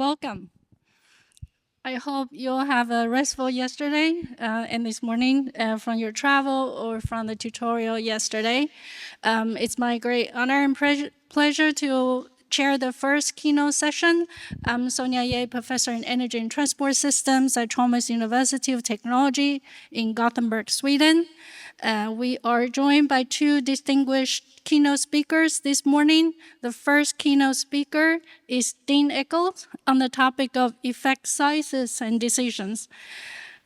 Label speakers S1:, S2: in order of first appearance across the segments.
S1: welcome. I hope you'll have a restful yesterday and this morning from your travel or from the tutorial yesterday. It's my great honor and pleasure to chair the first keynote session. I'm Sonia Ye, professor in energy and transport systems at Chalmers University of Technology in Gothenburg, Sweden. We are joined by two distinguished keynote speakers this morning. The first keynote speaker is Dean Eckles on the topic of effect sizes and decisions.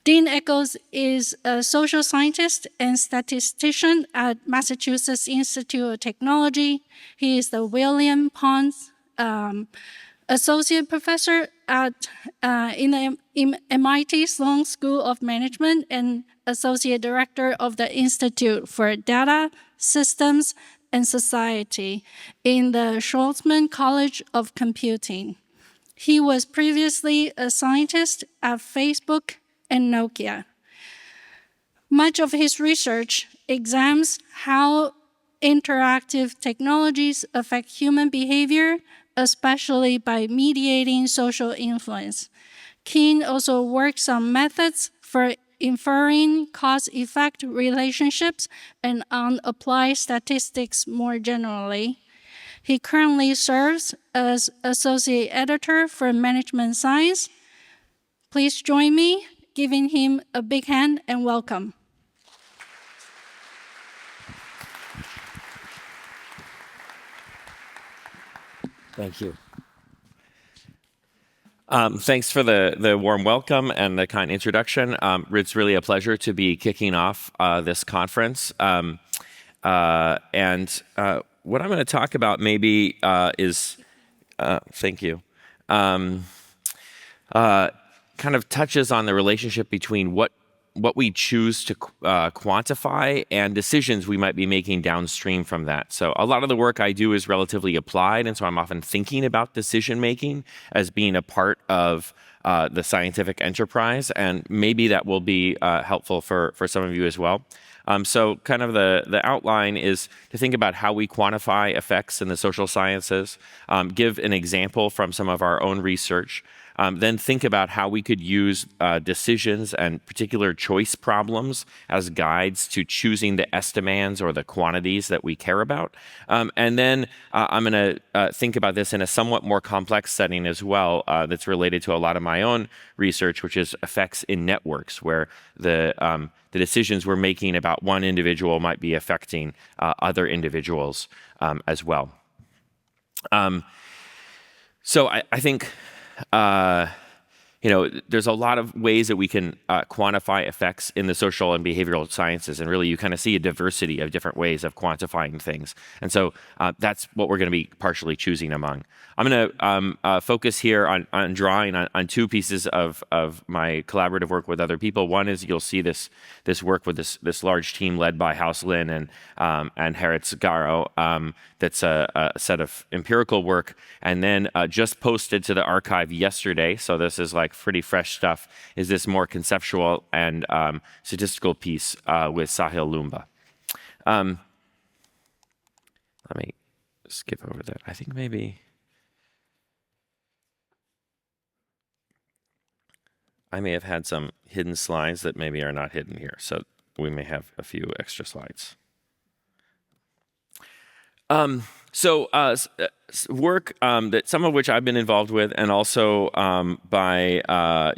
S1: Dean Eckles is a social scientist and statistician at Massachusetts Institute of Technology. He is the William Pons Associate Professor in the MIT Sloan School of Management and Associate Director of the Institute for Data, Systems, and Society in the Schwarzman College of Computing. He was previously a scientist at Facebook and Nokia. Much of his research examines how interactive technologies affect human behavior, especially by mediating social influence. Keen also works on methods for inferring cause-effect relationships and on applied statistics more generally. He currently serves as associate editor for Management Science. Please join me giving him a big hand and welcome.
S2: Thank you. Thanks for the warm welcome and the kind introduction. It's really a pleasure to be kicking off this conference. And what I'm going to talk about maybe is, thank you, kind of touches on the relationship between what we choose to quantify and decisions we might be making downstream from that. So a lot of the work I do is relatively applied, and so I'm often thinking about decision making as being a part of the scientific enterprise, and maybe that will be helpful for some of you as well. So kind of the outline is to think about how we quantify effects in the social sciences, give an example from some of our own research, then think about how we could use decisions and particular choice problems as guides to choosing the estimands or the quantities that we care about. And then I'm going to think about this in a somewhat more complex setting as well that's related to a lot of my own research, which is effects in networks, where the decisions we're making about one individual might be affecting other individuals as well. So I think there's a lot of ways that we can quantify effects in the social and behavioral sciences, and really you kind of see a diversity of different ways of quantifying things. And so that's what we're going to be partially choosing among. I'm going to focus here on drawing on two pieces of my collaborative work with other people. One is you'll see this work with this large team led by House Lin and Haritz Garo. That's a set of empirical work, and then just posted to the archive yesterday. So this is like pretty fresh stuff. Is this more conceptual and statistical piece with Sahil Lumba? Let me skip over that. I think maybe I may have had some hidden slides that maybe are not hidden here. So we may have a few extra slides. Work that some of which I've been involved with, and also by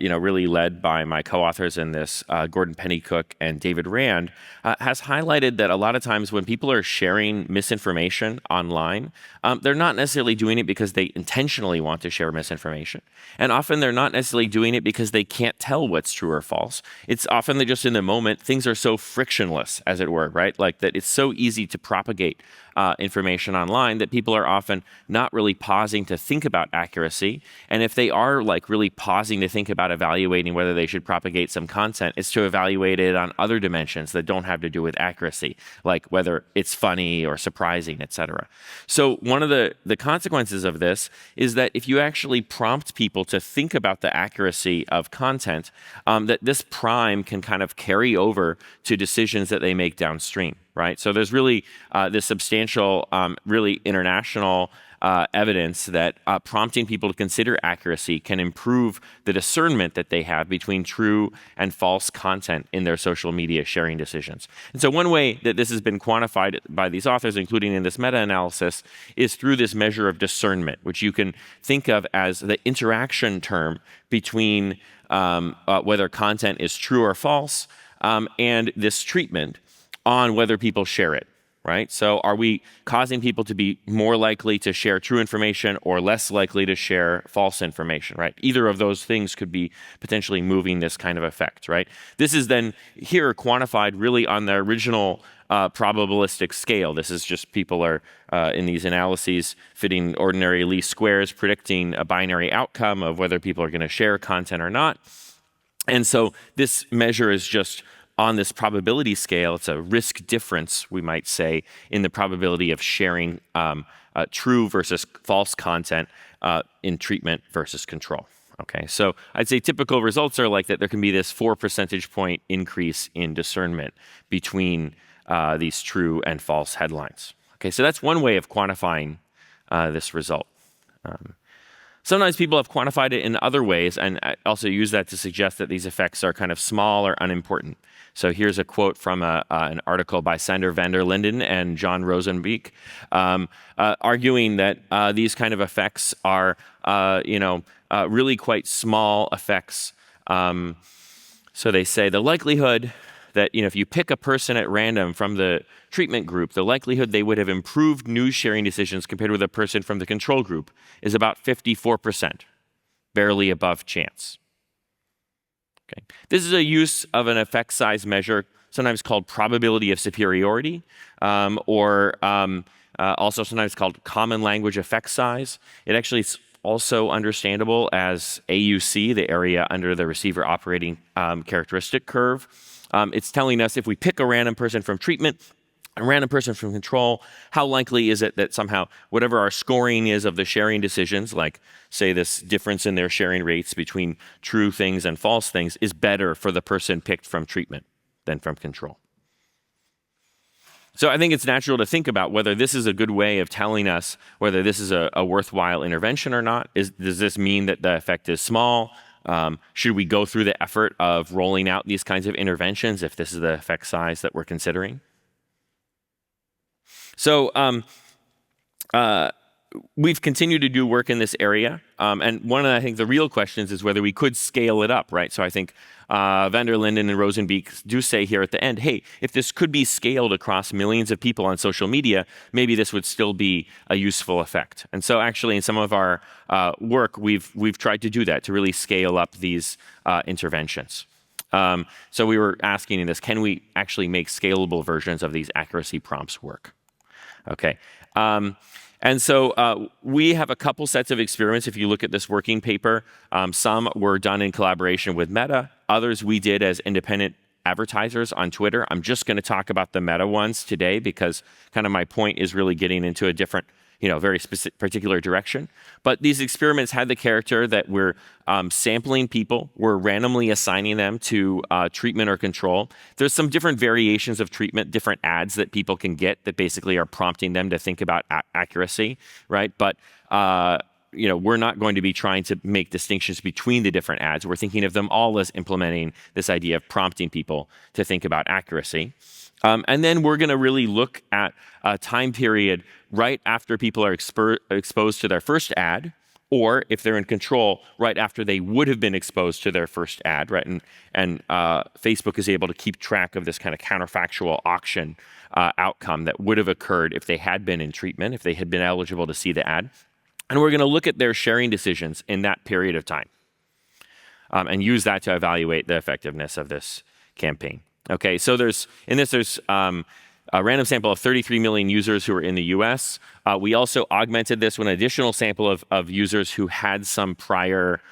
S2: really led by my co-authors in this, Gordon Pennycook and David Rand, has highlighted that a lot of times when people are sharing misinformation online, they're not necessarily doing it because they intentionally want to share misinformation, and often they're not necessarily doing it because they can't tell what's true or false. It's often that just in the moment things are so frictionless, as it were, right? Like that it's so easy to propagate information online that people are often not really pausing to think about accuracy. And if they are like really pausing to think about evaluating whether they should propagate some content, it's to evaluate it on other dimensions that don't have to do with accuracy, like whether it's funny or surprising, etc. So one of the consequences of this is that if you actually prompt people to think about the accuracy of content, that this prime can kind of carry over to decisions that they make downstream. right? So there's really this substantial, really international evidence that prompting people to consider accuracy can improve the discernment that they have between true and false content in their social media sharing decisions. And so one way that this has been quantified by these authors, including in this meta-analysis, is through this measure of discernment, which you can think of as the interaction term between whether content is true or false, and this treatment on whether people share it, right? So are we causing people to be more likely to share true information or less likely to share false information, right? Either of those things could be potentially moving this kind of effect, right? This is then here quantified really on the original probabilistic scale. This is just people are in these analyses fitting ordinary least squares, predicting a binary outcome of whether people are going to share content or not. And so this measure is just on this probability scale. It's a risk difference, we might say, in the probability of sharing true versus false content in treatment versus control. Okay, so I'd say typical results are like that there can be this 4 percentage point increase in discernment between these true and false headlines. Okay, so that's one way of quantifying this result. Sometimes people have quantified it in other ways, and I also use that to suggest that these effects are kind of small or unimportant. So here's a quote from an article by Sander van der Linden and John Rosenbeek, arguing that these kind of effects are, really quite small effects. So they say the likelihood that if you pick a person at random from the treatment group, the likelihood they would have improved news sharing decisions compared with a person from the control group is about 54%, barely above chance. Okay. This is a use of an effect size measure, sometimes called probability of superiority, or also sometimes called common language effect size. It actually is also understandable as AUC, the area under the receiver operating characteristic curve. It's telling us if we pick a random person from treatment, a random person from control, how likely is it that somehow whatever our scoring is of the sharing decisions, like say this difference in their sharing rates between true things and false things, is better for the person picked from treatment than from control. So I think it's natural to think about whether this is a good way of telling us whether this is a worthwhile intervention or not. Does this mean that the effect is small? Should we go through the effort of rolling out these kinds of interventions if this is the effect size that we're considering? So we've continued to do work in this area, and one of I think the real questions is whether we could scale it up, right? So I think van der Linden and Rosenbeek do say here at the end, hey, if this could be scaled across millions of people on social media, maybe this would still be a useful effect. And so actually in some of our work, we've tried to do that, to really scale up these interventions. So we were asking in this, can we actually make scalable versions of these accuracy prompts work? Okay. And so we have a couple sets of experiments. If you look at this working paper, some were done in collaboration with Meta. Others we did as independent advertisers on Twitter. I'm just going to talk about the Meta ones today because kind of my point is really getting into a different, very specific, particular direction. But these experiments had the character that we're sampling people, we're randomly assigning them to treatment or control. There's some different variations of treatment, different ads that people can get that basically are prompting them to think about accuracy, right? But we're not going to be trying to make distinctions between the different ads. We're thinking of them all as implementing this idea of prompting people to think about accuracy. And then we're going to really look at a time period right after people are exposed to their first ad, or if they're in control, right after they would have been exposed to their first ad, right? And Facebook is able to keep track of this kind of counterfactual auction outcome that would have occurred if they had been in treatment, if they had been eligible to see the ad. And we're going to look at their sharing decisions in that period of time and use that to evaluate the effectiveness of this campaign. Okay, so there's a random sample of 33 million users who are in the US. We also augmented this with an additional sample of users who had some prior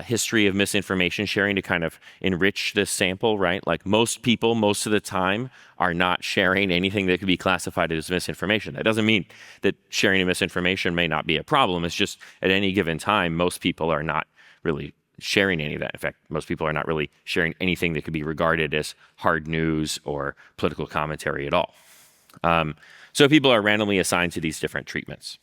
S2: history of misinformation sharing to kind of enrich this sample, right? Like most people, most of the time, are not sharing anything that could be classified as misinformation. That doesn't mean that sharing misinformation may not be a problem. It's just at any given time, most people are not really sharing any of that. In fact, most people are not really sharing anything that could be regarded as hard news or political commentary at all. So people are randomly assigned to these different treatments.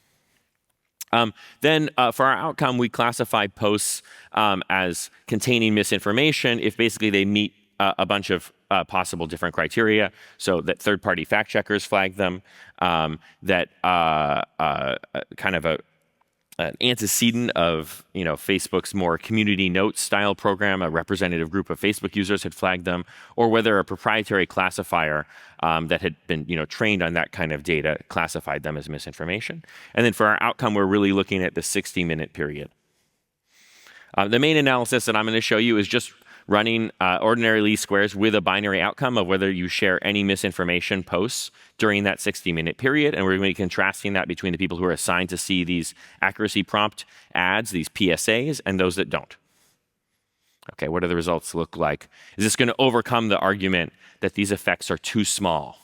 S2: Then for our outcome, we classify posts as containing misinformation if basically they meet a bunch of possible different criteria. So that third-party fact checkers flag them, that kind of an antecedent of Facebook's more community notes style program, a representative group of Facebook users had flagged them, or whether a proprietary classifier that had been trained on that kind of data classified them as misinformation. And then for our outcome, we're really looking at the 60-minute period. The main analysis that I'm going to show you is just running ordinary least squares with a binary outcome of whether you share any misinformation posts during that 60-minute period. And we're going to be contrasting that between the people who are assigned to see these accuracy prompt ads, these PSAs, and those that don't. Okay, what do the results look like? Is this going to overcome the argument that these effects are too small?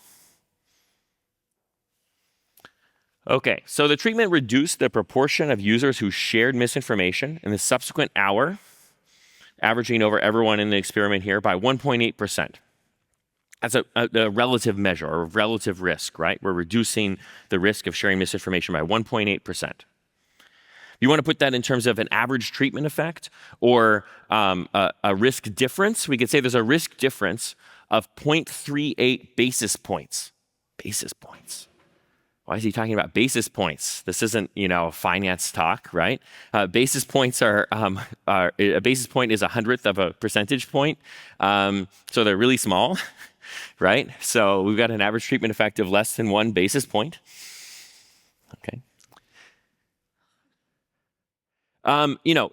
S2: Okay, so the treatment reduced the proportion of users who shared misinformation in the subsequent hour, averaging over everyone in the experiment here, by 1.8%. That's a relative measure, or relative risk, right? We're reducing the risk of sharing misinformation by 1.8%. You want to put that in terms of an average treatment effect or a risk difference. We could say there's a risk difference of 0.38 basis points. Basis points. Why is he talking about basis points? This isn't, finance talk, right? Basis points are a basis point is 1/100th of a percentage point, so they're really small, right? So we've got an average treatment effect of less than 1 basis point. Okay.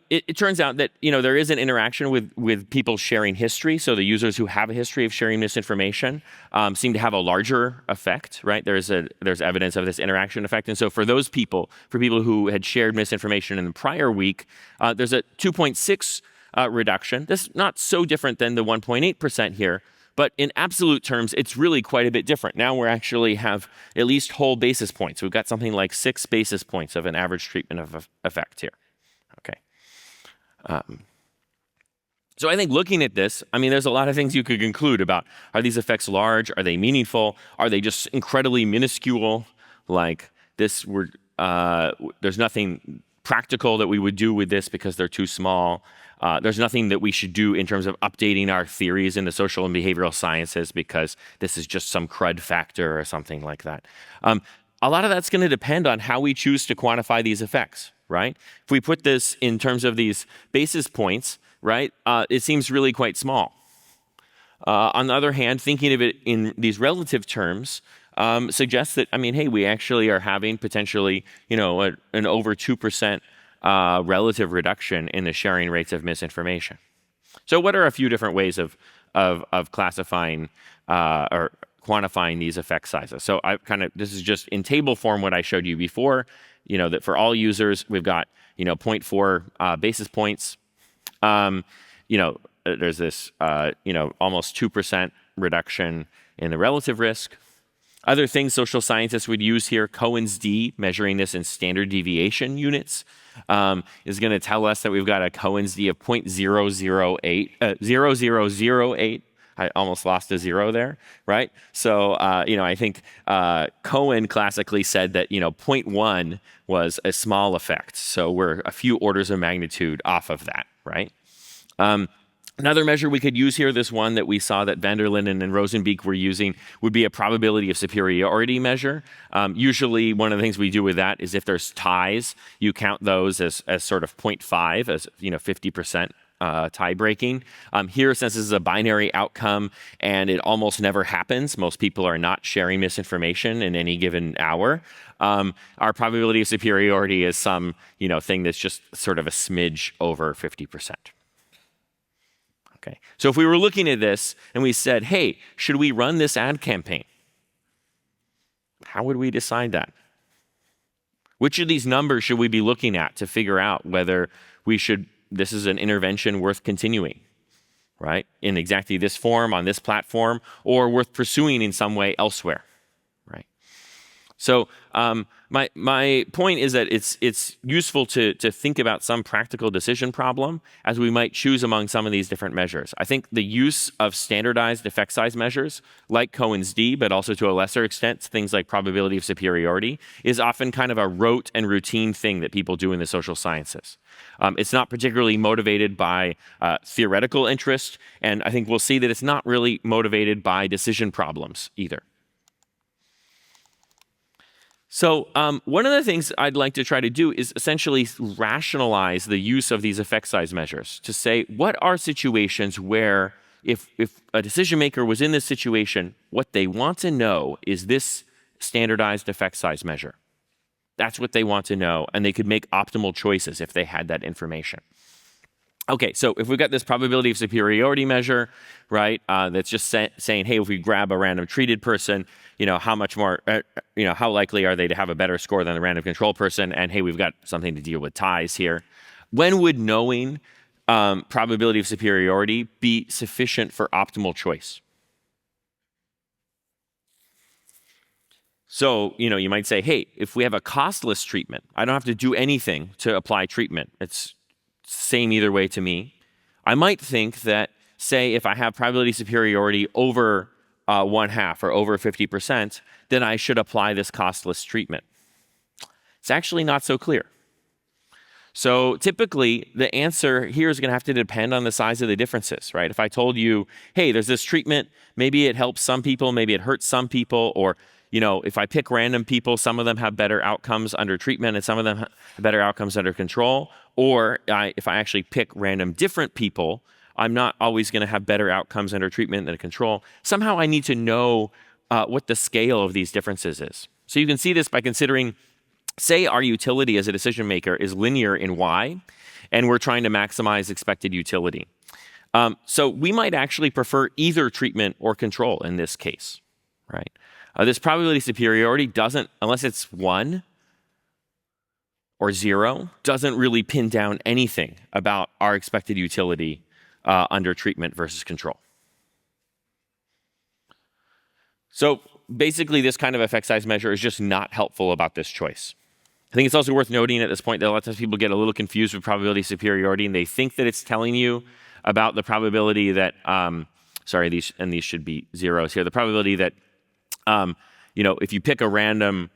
S2: It turns out that, there is an interaction with people sharing history. So the users who have a history of sharing misinformation seem to have a larger effect, right? There's evidence of this interaction effect. And so for people who had shared misinformation in the prior week, there's a 2.6 reduction. This is not so different than the 1.8% here, but in absolute terms, it's really quite a bit different. Now we actually have at least whole basis points. We've got something like 6 basis points of an average treatment of effect here. Okay. So I think looking at this, there's a lot of things you could conclude about. Are these effects large? Are they meaningful? Are they just incredibly minuscule? Like this, there's nothing practical that we would do with this because they're too small. There's nothing that we should do in terms of updating our theories in the social and behavioral sciences because this is just some crud factor or something like that. A lot of that's going to depend on how we choose to quantify these effects, right? If we put this in terms of these basis points, right, it seems really quite small. On the other hand, thinking of it in these relative terms suggests that, hey, we actually are having potentially, an over 2% relative reduction in the sharing rates of misinformation. So what are a few different ways of classifying or quantifying these effect sizes? So this is just in table form what I showed you before, that for all users, we've got, 0.4 basis points. There's this, almost 2% reduction in the relative risk. Other things social scientists would use here, Cohen's d, measuring this in standard deviation units, is going to tell us that we've got a Cohen's d of 0.0008. I almost lost a zero there, right? So, I think Cohen classically said that, 0.1 was a small effect. So we're a few orders of magnitude off of that, right? Another measure we could use here, this one that we saw that van der Linden and Rosenbeek were using, would be a probability of superiority measure. Usually one of the things we do with that is if there's ties, you count those as sort of 0.5, as 50% tie breaking. Here, since this is a binary outcome and it almost never happens, most people are not sharing misinformation in any given hour, our probability of superiority is some thing that's just sort of a smidge over 50%. Okay. So if we were looking at this and we said, hey, should we run this ad campaign? How would we decide that? Which of these numbers should we be looking at to figure out whether this is an intervention worth continuing, right? In exactly this form, on this platform, or worth pursuing in some way elsewhere, right? So my point is that it's useful to think about some practical decision problem as we might choose among some of these different measures. I think the use of standardized effect size measures like Cohen's d, but also to a lesser extent things like probability of superiority, is often kind of a rote and routine thing that people do in the social sciences. It's not particularly motivated by theoretical interest, and I think we'll see that it's not really motivated by decision problems either. So one of the things I'd like to try to do is essentially rationalize the use of these effect size measures to say, what are situations where if a decision maker was in this situation, what they want to know is this standardized effect size measure. That's what they want to know, and they could make optimal choices if they had that information. Okay, so if we've got this probability of superiority measure, right, that's just saying, hey, if we grab a random treated person, how much more, how likely are they to have a better score than the random control person? And hey, we've got something to deal with ties here. When would knowing probability of superiority be sufficient for optimal choice? So, you might say, hey, if we have a costless treatment, I don't have to do anything to apply treatment. It's same either way to me. I might think that, say, if I have probability superiority over 1/2 or over 50%, then I should apply this costless treatment. It's actually not so clear. So typically, the answer here is going to have to depend on the size of the differences, right? If I told you, hey, there's this treatment, maybe it helps some people, maybe it hurts some people, or if I pick random people, some of them have better outcomes under treatment and some of them have better outcomes under control. Or if I actually pick random different people, I'm not always going to have better outcomes under treatment than control. Somehow I need to know what the scale of these differences is. So you can see this by considering, say our utility as a decision maker is linear in y, and we're trying to maximize expected utility. So we might actually prefer either treatment or control in this case, right? This probability superiority doesn't, unless it's 1 or 0, doesn't really pin down anything about our expected utility under treatment versus control. So basically, this kind of effect size measure is just not helpful about this choice. I think it's also worth noting at this point that a lot of times people get a little confused with probability superiority, and they think that it's telling you about the probability that, these should be zeros here, the probability that if you pick a random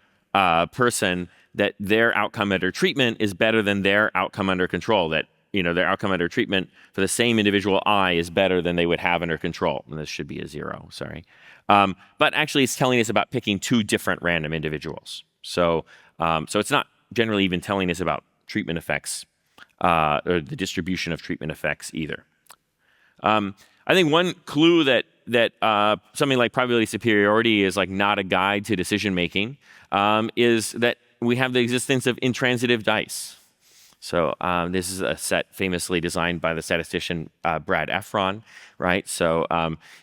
S2: person, that their outcome under treatment is better than their outcome under control, that their outcome under treatment for the same individual I is better than they would have under control. And this should be a 0, sorry. But actually it's telling us about picking 2 different random individuals. So it's not generally even telling us about treatment effects or the distribution of treatment effects either. I think one clue that something like probability superiority is like not a guide to decision making is that we have the existence of intransitive dice. So this is a set famously designed by the statistician Brad Efron, right? So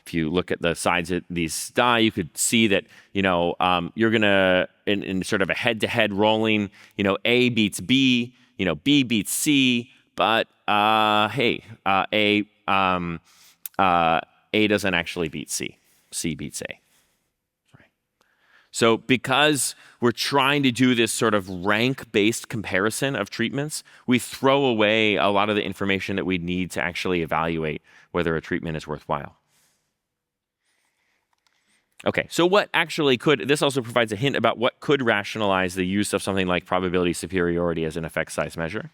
S2: if you look at the sides of these die, you could see that you're gonna in sort of a head-to-head rolling, A beats B, B beats C, but A doesn't actually beat C. C beats A. Right. So because we're trying to do this sort of rank-based comparison of treatments, we throw away a lot of the information that we need to actually evaluate whether a treatment is worthwhile. Okay, so what actually this also provides a hint about what could rationalize the use of something like probability superiority as an effect size measure.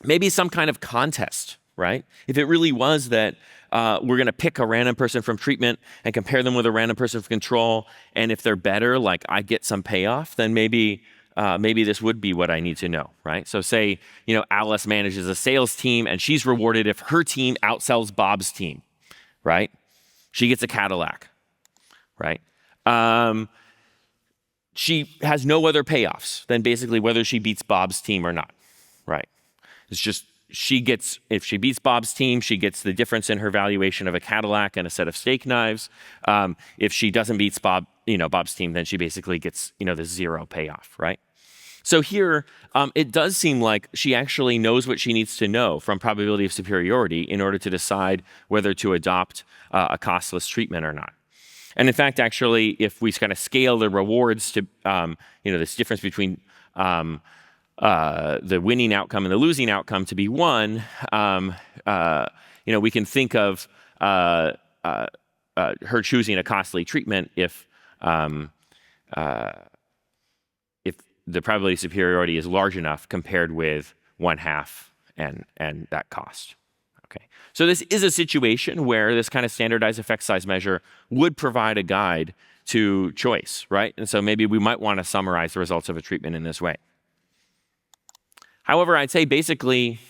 S2: Maybe some kind of contest, right? If it really was that we're going to pick a random person from treatment and compare them with a random person from control, and if they're better, like I get some payoff, then maybe this would be what I need to know, right? So say, Alice manages a sales team and she's rewarded if her team outsells Bob's team, right? She gets a Cadillac, right? She has no other payoffs than basically whether she beats Bob's team or not, right? It's just if she beats Bob's team, she gets the difference in her valuation of a Cadillac and a set of steak knives. If she doesn't beat Bob's team, then she basically gets, the 0 payoff, right? So here, it does seem like she actually knows what she needs to know from probability of superiority in order to decide whether to adopt a costless treatment or not. And in fact, actually, if we kind of scale the rewards to, this difference between the winning outcome and the losing outcome to be 1, we can think of her choosing a costly treatment if the probability of superiority is large enough compared with 1/2 and that cost. Okay, so this is a situation where this kind of standardized effect size measure would provide a guide to choice, right? And so maybe we might want to summarize the results of a treatment in this way. However, I'd say basically,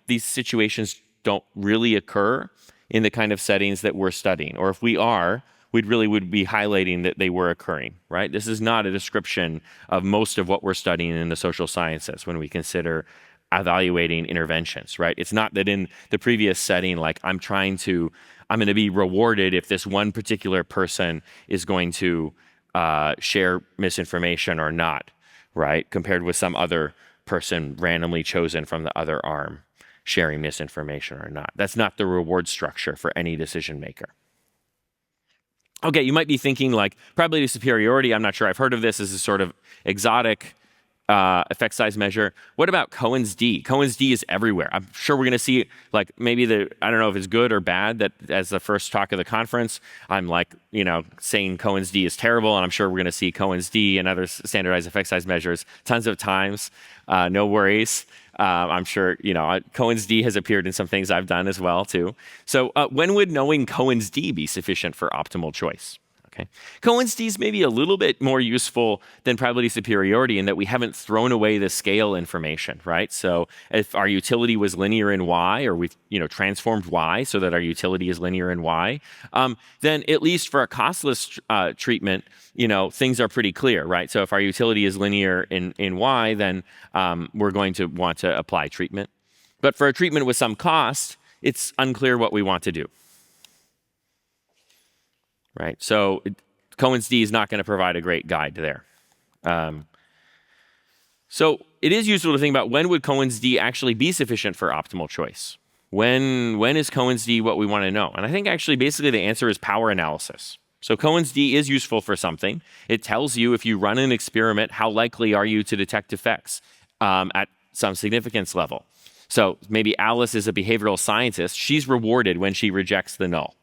S2: these situations don't really occur in the kind of settings that we're studying. Or if we are, would be highlighting that they were occurring, right? This is not a description of most of what we're studying in the social sciences when we consider evaluating interventions, right? It's not that in the previous setting, like I'm going to be rewarded if this one particular person is going to share misinformation or not, right? Compared with some other person randomly chosen from the other arm sharing misinformation or not. That's not the reward structure for any decision maker. Okay, you might be thinking like probability of superiority, I'm not sure I've heard of this as a sort of exotic effect size measure. What about Cohen's d? Cohen's d is everywhere. I'm sure we're going to see like maybe I don't know if it's good or bad that as the first talk of the conference, I'm like, saying Cohen's d is terrible, and I'm sure we're going to see Cohen's d and other standardized effect size measures tons of times. No worries. I'm sure, Cohen's d has appeared in some things I've done as well too. So when would knowing Cohen's d be sufficient for optimal choice? Okay. Cohen's d is maybe a little bit more useful than probability superiority in that we haven't thrown away the scale information, right? So if our utility was linear in y, or we've transformed y so that our utility is linear in y, then at least for a costless treatment, things are pretty clear, right? So if our utility is linear in y, then we're going to want to apply treatment. But for a treatment with some cost, it's unclear what we want to do. Right, so Cohen's d is not going to provide a great guide there. So it is useful to think about when would Cohen's d actually be sufficient for optimal choice? When is Cohen's d what we want to know? And I think actually basically the answer is power analysis. So Cohen's d is useful for something. It tells you if you run an experiment, how likely are you to detect effects at some significance level. So maybe Alice is a behavioral scientist. She's rewarded when she rejects the null.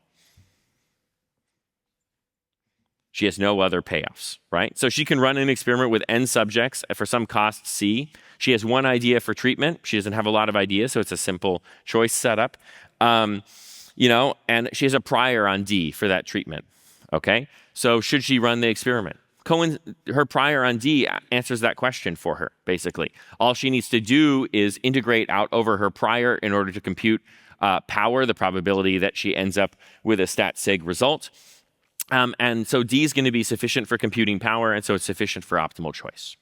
S2: She has no other payoffs, right? So she can run an experiment with n subjects for some cost c. She has one idea for treatment. She doesn't have a lot of ideas, so it's a simple choice setup. And she has a prior on d for that treatment, okay? So should she run the experiment? Her prior on d answers that question for her, basically. All she needs to do is integrate out over her prior in order to compute power, the probability that she ends up with a stat sig result. And so d is going to be sufficient for computing power, and so it's sufficient for optimal choice.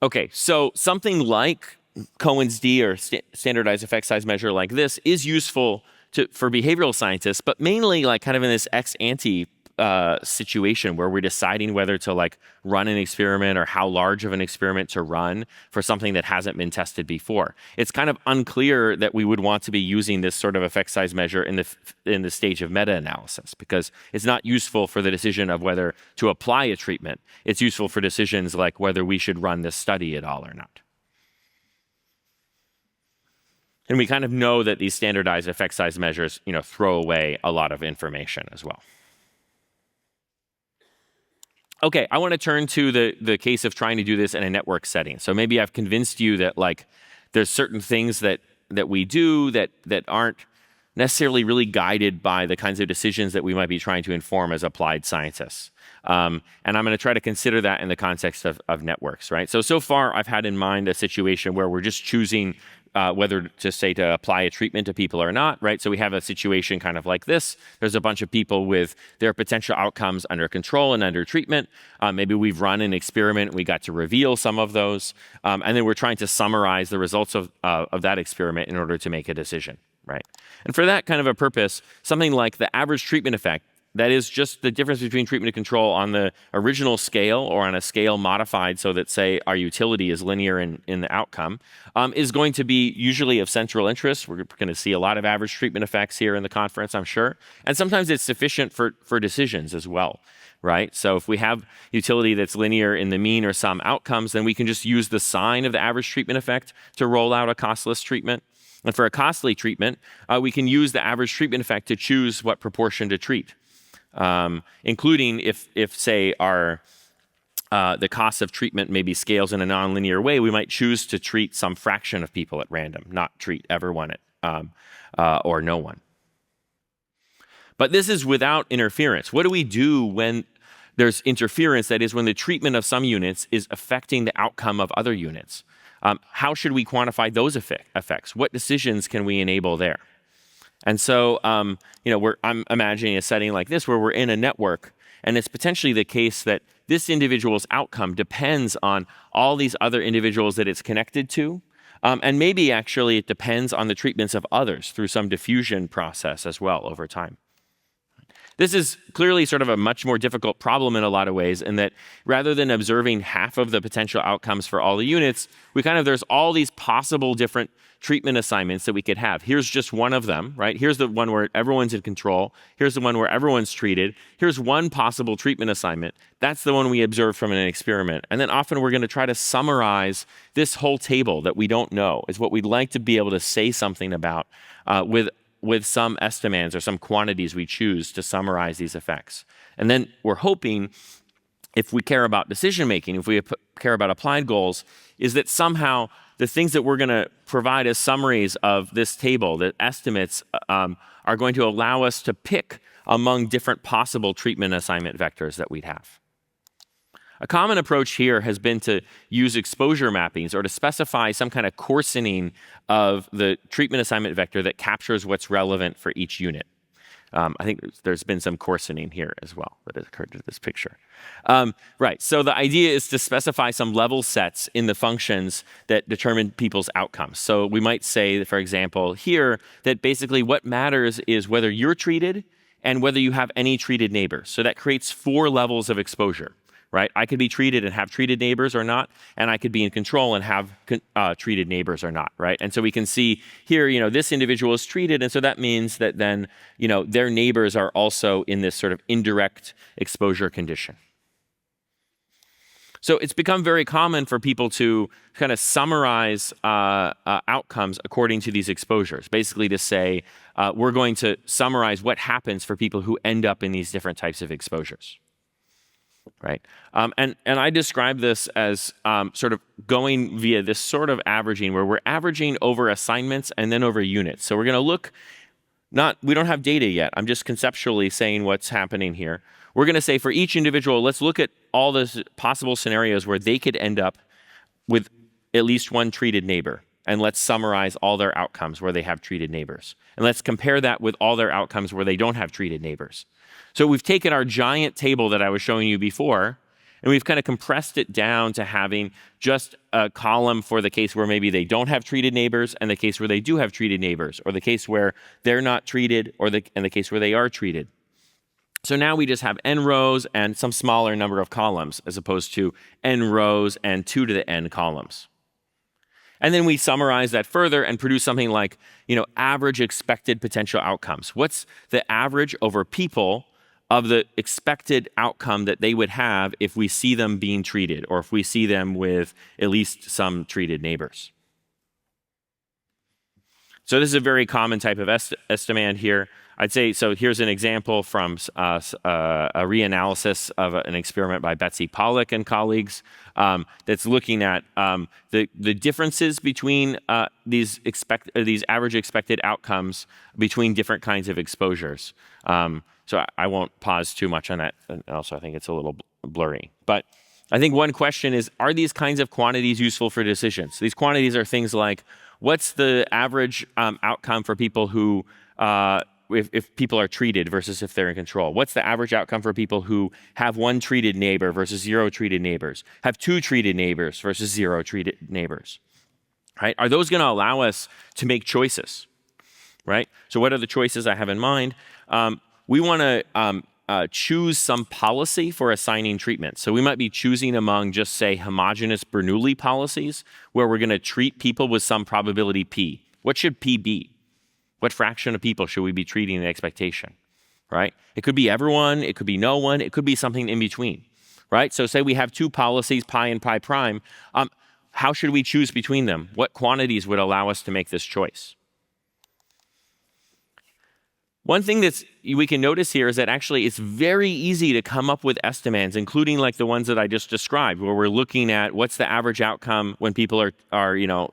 S2: Okay, so something like Cohen's d or standardized effect size measure like this is useful for behavioral scientists, but mainly like kind of in this ex ante situation where we're deciding whether to like run an experiment or how large of an experiment to run for something that hasn't been tested before. It's kind of unclear that we would want to be using this sort of effect size measure in the stage of meta-analysis, because it's not useful for the decision of whether to apply a treatment. It's useful for decisions like whether we should run this study at all or not. And we kind of know that these standardized effect size measures, throw away a lot of information as well. Okay, I want to turn to the case of trying to do this in a network setting. So maybe I've convinced you that like there's certain things that we do that aren't necessarily really guided by the kinds of decisions that we might be trying to inform as applied scientists. And I'm going to try to consider that in the context of networks, right? So far I've had in mind a situation where we're just choosing whether to apply a treatment to people or not, right? So we have a situation kind of like this. There's a bunch of people with their potential outcomes under control and under treatment. Maybe we've run an experiment. We got to reveal some of those. And then we're trying to summarize the results of that experiment in order to make a decision, right? And for that kind of a purpose, something like the average treatment effect That is just the difference between treatment and control on the original scale or on a scale modified so that, say, our utility is linear in the outcome, is going to be usually of central interest. We're going to see a lot of average treatment effects here in the conference, I'm sure. And sometimes it's sufficient for decisions as well, right? So if we have utility that's linear in the mean or sum outcomes, then we can just use the sign of the average treatment effect to roll out a costless treatment. And for a costly treatment, we can use the average treatment effect to choose what proportion to treat. Including if say the cost of treatment maybe scales in a nonlinear way, we might choose to treat some fraction of people at random, not treat everyone or no one. But this is without interference. What do we do when there's interference? That is, when the treatment of some units is affecting the outcome of other units. How should we quantify those effects? What decisions can we enable there? And so, I'm imagining a setting like this where we're in a network, and it's potentially the case that this individual's outcome depends on all these other individuals that it's connected to, and maybe actually it depends on the treatments of others through some diffusion process as well over time. This is clearly sort of a much more difficult problem in a lot of ways, in that rather than observing half of the potential outcomes for all the units, there's all these possible different treatment assignments that we could have. Here's just one of them, right? Here's the one where everyone's in control. Here's the one where everyone's treated. Here's one possible treatment assignment. That's the one we observe from an experiment. And then often we're going to try to summarize this whole table that we don't know, is what we'd like to be able to say something about with some estimands or some quantities we choose to summarize these effects. And then we're hoping, if we care about decision making, if we care about applied goals, is that somehow the things that we're going to provide as summaries of this table, the estimates, are going to allow us to pick among different possible treatment assignment vectors that we'd have. A common approach here has been to use exposure mappings, or to specify some kind of coarsening of the treatment assignment vector that captures what's relevant for each unit. I think there's been some coarsening here as well that has occurred to this picture. Right, so the idea is to specify some level sets in the functions that determine people's outcomes. So we might say, for example, here, that basically what matters is whether you're treated and whether you have any treated neighbors. So that creates 4 levels of exposure. Right? I could be treated and have treated neighbors or not, and I could be in control and have treated neighbors or not, right? And so we can see here, this individual is treated, and so that means that then, their neighbors are also in this sort of indirect exposure condition. So it's become very common for people to kind of summarize outcomes according to these exposures, basically to say, we're going to summarize what happens for people who end up in these different types of exposures. Right, and I describe this as sort of going via this sort of averaging, where we're averaging over assignments and then over units. So we're going to look, we don't have data yet. I'm just conceptually saying what's happening here. We're going to say for each individual, let's look at all the possible scenarios where they could end up with at least one treated neighbor. And let's summarize all their outcomes where they have treated neighbors. And let's compare that with all their outcomes where they don't have treated neighbors. So we've taken our giant table that I was showing you before, and we've kind of compressed it down to having just a column for the case where maybe they don't have treated neighbors, and the case where they do have treated neighbors, or the case where they're not treated, and the case where they are treated. So now we just have n rows and some smaller number of columns, as opposed to n rows and 2 to the n columns. And then we summarize that further and produce something like, average expected potential outcomes. What's the average over people of the expected outcome that they would have if we see them being treated, or if we see them with at least some treated neighbors? So this is a very common type of estimand here. I'd say, so here's an example from a reanalysis of an experiment by Betsy Pollock and colleagues that's looking at the differences between these average expected outcomes between different kinds of exposures. So I won't pause too much on that. And also, I think it's a little blurry. But I think one question is, are these kinds of quantities useful for decisions? These quantities are things like, what's the average outcome for people who if people are treated versus if they're in control? What's the average outcome for people who have 1 treated neighbor versus 0 treated neighbors? Have 2 treated neighbors versus 0 treated neighbors? Right? Are those going to allow us to make choices? Right? So what are the choices I have in mind? We want to choose some policy for assigning treatment. So we might be choosing among just, say, homogeneous Bernoulli policies, where we're going to treat people with some probability P. What should P be? What fraction of people should we be treating an expectation, right? It could be everyone, it could be no one, it could be something in between, right? So say we have two policies, pi and pi prime. How should we choose between them? What quantities would allow us to make this choice? One thing that we can notice here is that actually it's very easy to come up with estimates, including like the ones that I just described, where we're looking at what's the average outcome when people are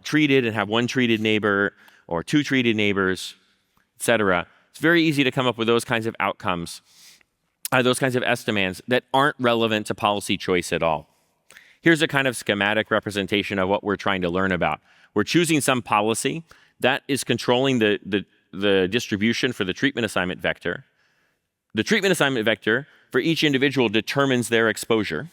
S2: treated and have one treated neighbor or two treated neighbors, et cetera. It's very easy to come up with those kinds of outcomes, those kinds of estimates that aren't relevant to policy choice at all. Here's a kind of schematic representation of what we're trying to learn about. We're choosing some policy that is controlling the distribution for the treatment assignment vector. The treatment assignment vector for each individual determines their exposure,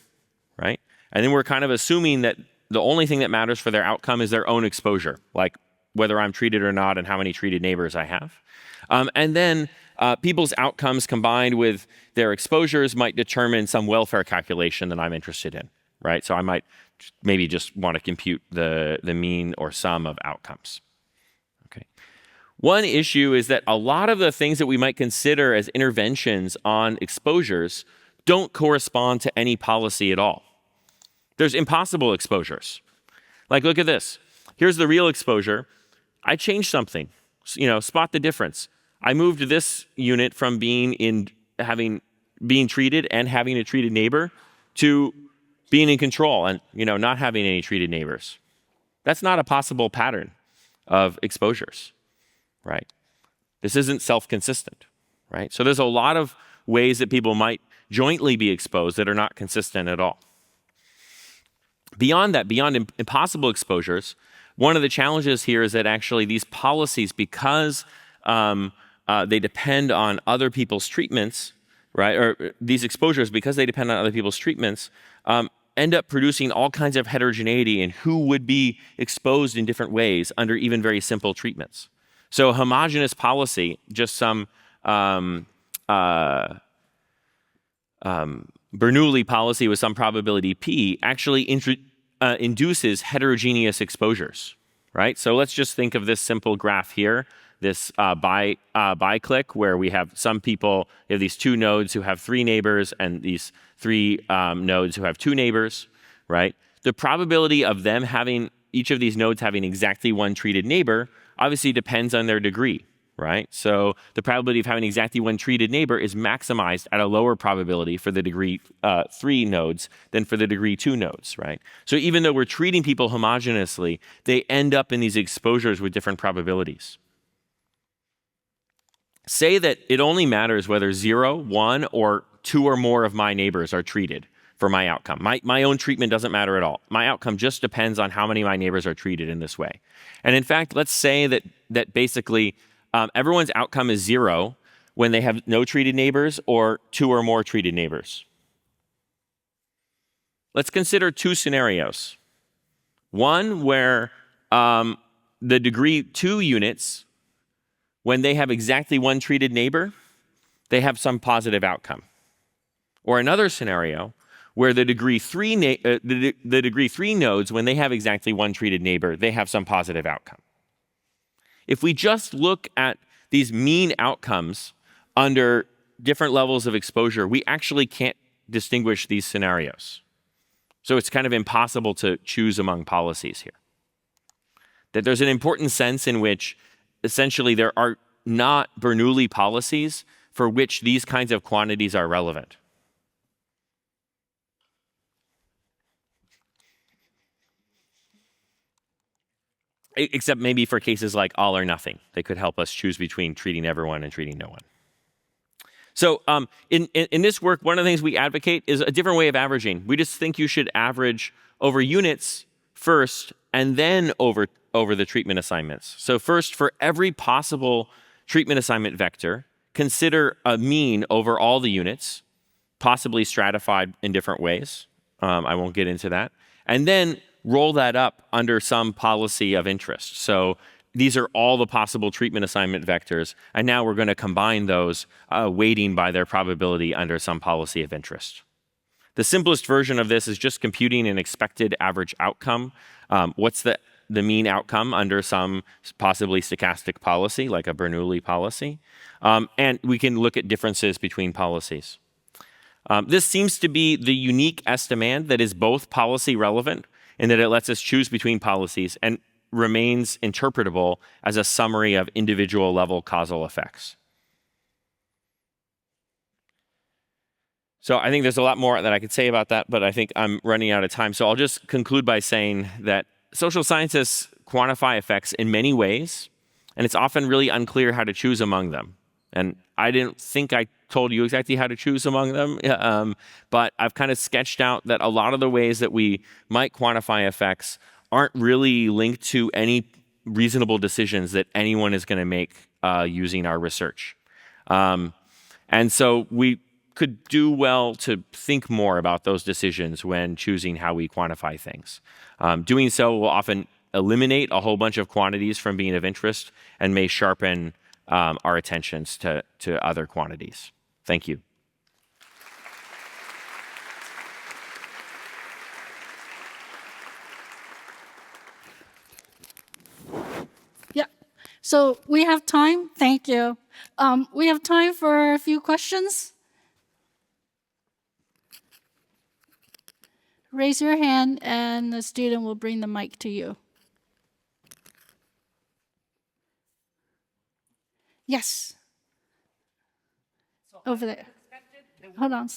S2: right? And then we're kind of assuming that the only thing that matters for their outcome is their own exposure, like whether I'm treated or not and how many treated neighbors I have. And then people's outcomes combined with their exposures might determine some welfare calculation that I'm interested in, right? So I might maybe just want to compute the mean or sum of outcomes. Okay. One issue is that a lot of the things that we might consider as interventions on exposures don't correspond to any policy at all. There's impossible exposures. Like, look at this. Here's the real exposure. I changed something. Spot the difference. I moved this unit from being treated and having a treated neighbor to being in control and not having any treated neighbors. That's not a possible pattern of exposures, right? This isn't self-consistent, right? So there's a lot of ways that people might jointly be exposed that are not consistent at all. Beyond that, beyond impossible exposures, one of the challenges here is that actually these policies, because they depend on other people's treatments, right? Or these exposures, because they depend on other people's treatments, end up producing all kinds of heterogeneity in who would be exposed in different ways under even very simple treatments. So a homogeneous policy, just some Bernoulli policy with some probability P, actually induces heterogeneous exposures, right? So let's just think of this simple graph here, this bi-click, where we have some people, you have these two nodes who have three neighbors and these three nodes who have two neighbors, right? The probability of them having, each of these nodes having exactly one treated neighbor obviously depends on their degree, right? So the probability of having exactly one treated neighbor is maximized at a lower probability for the degree 3 nodes than for the degree 2 nodes, right? So even though we're treating people homogeneously, they end up in these exposures with different probabilities. Say that it only matters whether 0, 1, or 2 or more of my neighbors are treated for my outcome. My own treatment doesn't matter at all. My outcome just depends on how many of my neighbors are treated in this way. And in fact, let's say that basically everyone's outcome is 0 when they have no treated neighbors or 2 or more treated neighbors. Let's consider two scenarios. One where the degree 2 units, when they have exactly one treated neighbor, they have some positive outcome. Or another scenario where the degree 3 nodes, when they have exactly one treated neighbor, they have some positive outcome. If we just look at these mean outcomes under different levels of exposure, we actually can't distinguish these scenarios. So it's kind of impossible to choose among policies here. That there's an important sense in which essentially there are not Bernoulli policies for which these kinds of quantities are relevant. Except maybe for cases like all or nothing. They could help us choose between treating everyone and treating no one. So in this work, one of the things we advocate is a different way of averaging. We just think you should average over units first and then over the treatment assignments. So first, for every possible treatment assignment vector, consider a mean over all the units, possibly stratified in different ways. I won't get into that. And then roll that up under some policy of interest. So these are all the possible treatment assignment vectors, and now we're going to combine those, weighting by their probability under some policy of interest. The simplest version of this is just computing an expected average outcome. What's the mean outcome under some possibly stochastic policy, like a Bernoulli policy? And we can look at differences between policies. This seems to be the unique estimand that is both policy relevant in that it lets us choose between policies and remains interpretable as a summary of individual level causal effects. So I think there's a lot more that I could say about that, but I think I'm running out of time. So I'll just conclude by saying that social scientists quantify effects in many ways, and it's often really unclear how to choose among them. And I didn't think I told you exactly how to choose among them, but I've kind of sketched out that a lot of the ways that we might quantify effects aren't really linked to any reasonable decisions that anyone is going to make using our research. And so we could do well to think more about those decisions when choosing how we quantify things. Doing so will often eliminate a whole bunch of quantities from being of interest and may sharpen our attentions to other quantities. Thank you.
S1: Yeah. So we have time. Thank you. We have time for a few questions. Raise your hand and the student will bring the mic to you. Yes. Over there. Hold on.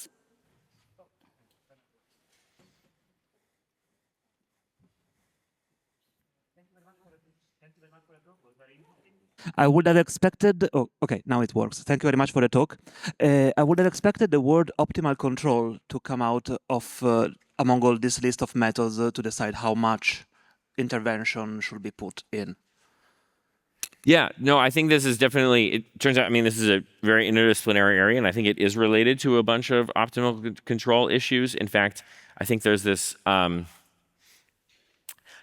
S3: I would have expected, oh, okay, now it works. Thank you very much for the talk. I would have expected the word optimal control to come out of among all this list of methods to decide how much intervention should be put in.
S2: Yeah, no, I think this is definitely, it turns out, I mean, this is a very interdisciplinary area, and I think it is related to a bunch of optimal control issues. In fact, I think there's this,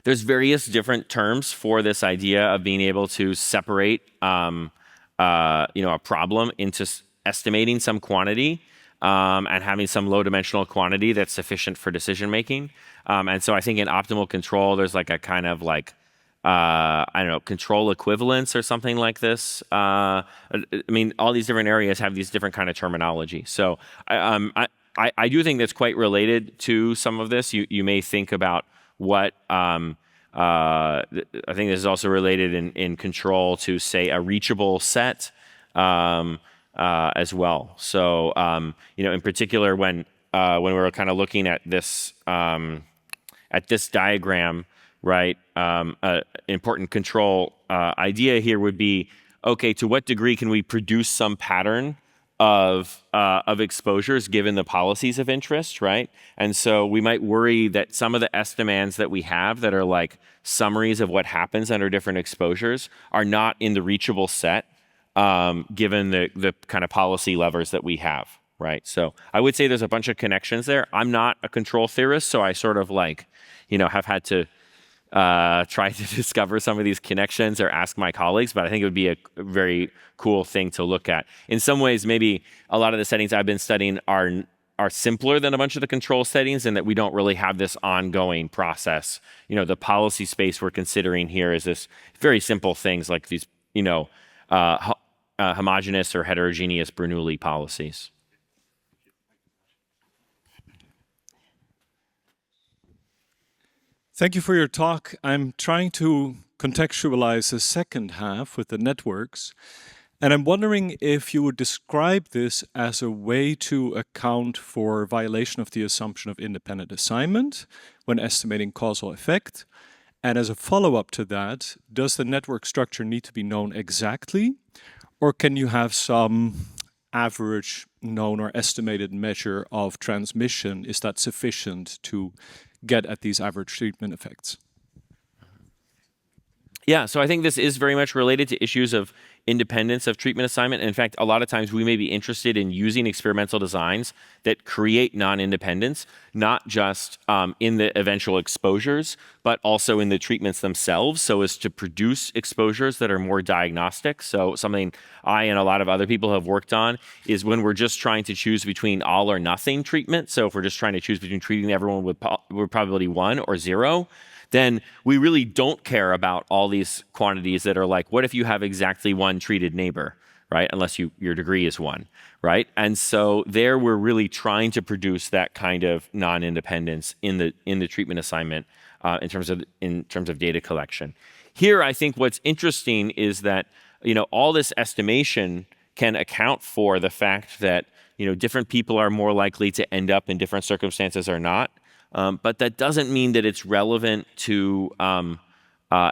S2: there's various different terms for this idea of being able to separate, a problem into estimating some quantity and having some low-dimensional quantity that's sufficient for decision making. And so I think in optimal control, there's like a kind of like, control equivalence or something like this. I mean, all these different areas have these different kind of terminology. So I do think that's quite related to some of this. You may think about what, I think this is also related in control to, say, a reachable set as well. So, in particular, when we were kind of looking at this diagram, right? Important control idea here would be, okay, to what degree can we produce some pattern of exposures given the policies of interest, right? And so we might worry that some of the estimands that we have that are like summaries of what happens under different exposures are not in the reachable set, given the kind of policy levers that we have, right? So I would say there's a bunch of connections there. I'm not a control theorist, so I sort of like, have had to try to discover some of these connections or ask my colleagues, but I think it would be a very cool thing to look at. In some ways, maybe a lot of the settings I've been studying are simpler than a bunch of the control settings, and that we don't really have this ongoing process. The policy space we're considering here is this very simple things like these, homogeneous or heterogeneous Bernoulli policies.
S4: Thank you for your talk. I'm trying to contextualize the second half with the networks. And I'm wondering if you would describe this as a way to account for violation of the assumption of independent assignment when estimating causal effect. And as a follow-up to that, does the network structure need to be known exactly? Or can you have some average known or estimated measure of transmission? Is that sufficient to get at these average treatment effects?
S2: Yeah, so I think this is very much related to issues of independence of treatment assignment. And in fact, a lot of times we may be interested in using experimental designs that create non-independence, not just in the eventual exposures, but also in the treatments themselves, so as to produce exposures that are more diagnostic. So something I and a lot of other people have worked on is when we're just trying to choose between all or nothing treatment. So if we're just trying to choose between treating everyone with probability 1 or 0, then we really don't care about all these quantities that are like, what if you have exactly one treated neighbor, right? Unless your degree is 1, right? And so there we're really trying to produce that kind of non-independence in the treatment assignment in terms of data collection. Here, I think what's interesting is that all this estimation can account for the fact that different people are more likely to end up in different circumstances or not. But that doesn't mean that it's relevant to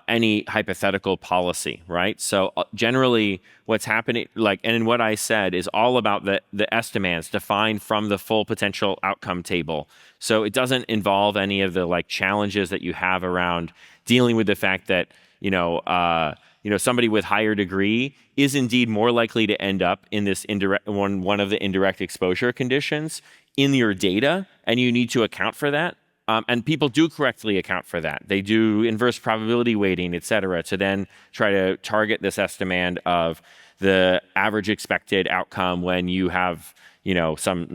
S2: any hypothetical policy, right? So generally what's happening, and in what I said, is all about the estimates defined from the full potential outcome table. So it doesn't involve any of the challenges that you have around dealing with the fact that, somebody with higher degree is indeed more likely to end up in this one of the indirect exposure conditions in your data, and you need to account for that. And people do correctly account for that. They do inverse probability weighting, et cetera, to then try to target this estimand of the average expected outcome when you have, some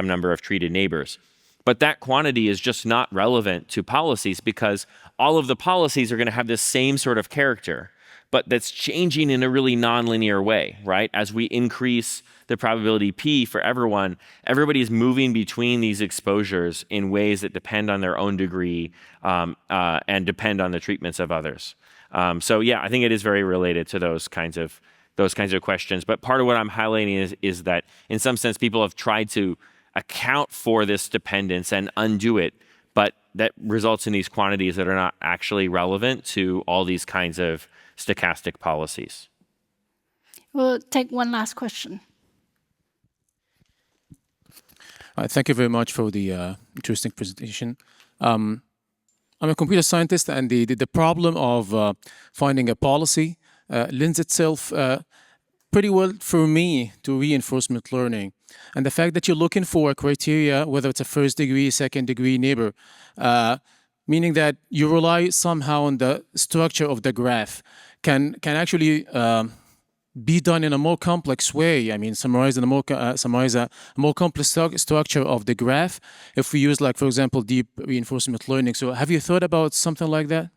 S2: number of treated neighbors. But that quantity is just not relevant to policies because all of the policies are going to have this same sort of character, but that's changing in a really nonlinear way, right? As we increase the probability P for everyone, everybody's moving between these exposures in ways that depend on their own degree and depend on the treatments of others. So yeah, I think it is very related to those kinds of questions. But part of what I'm highlighting is that in some sense people have tried to account for this dependence and undo it, but that results in these quantities that are not actually relevant to all these kinds of stochastic policies.
S1: We'll take one last question.
S5: Thank you very much for the interesting presentation. I'm a computer scientist, and the problem of finding a policy lends itself pretty well for me to reinforcement learning. And the fact that you're looking for a criteria, whether it's a first degree, second degree neighbor, meaning that you rely somehow on the structure of the graph, can actually be done in a more complex way. I mean, summarize a more complex structure of the graph if we use, for example, deep reinforcement learning. So have you thought about something like that?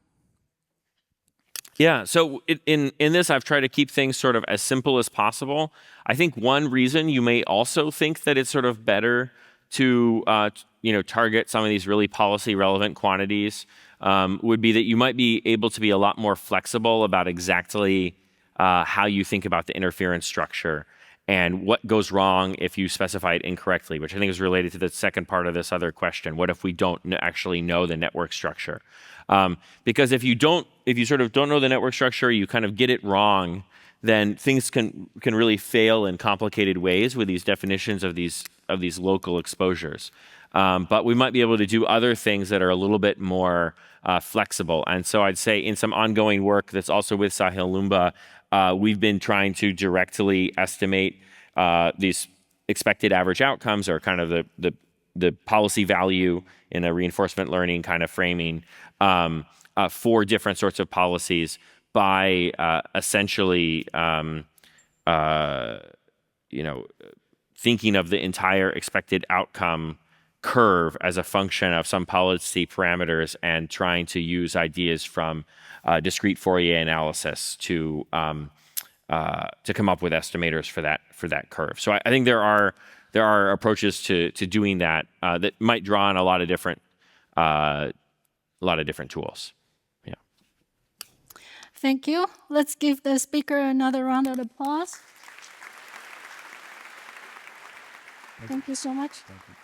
S2: Yeah, so in this, I've tried to keep things sort of as simple as possible. I think one reason you may also think that it's sort of better to target some of these really policy relevant quantities would be that you might be able to be a lot more flexible about exactly how you think about the interference structure and what goes wrong if you specify it incorrectly, which I think is related to the second part of this other question. What if we don't actually know the network structure? Because if you sort of don't know the network structure, you kind of get it wrong, then things can really fail in complicated ways with these definitions of these local exposures. But we might be able to do other things that are a little bit more flexible. And so I'd say in some ongoing work that's also with Sahil Lumba, we've been trying to directly estimate these expected average outcomes, or kind of the policy value in a reinforcement learning kind of framing for different sorts of policies by essentially thinking of the entire expected outcome curve as a function of some policy parameters and trying to use ideas from discrete Fourier analysis to come up with estimators for that curve. So I think there are approaches to doing that that might draw on a lot of different tools. Yeah.
S1: Thank you. Let's give the speaker another round of applause. Thank you so much.
S4: Thank you.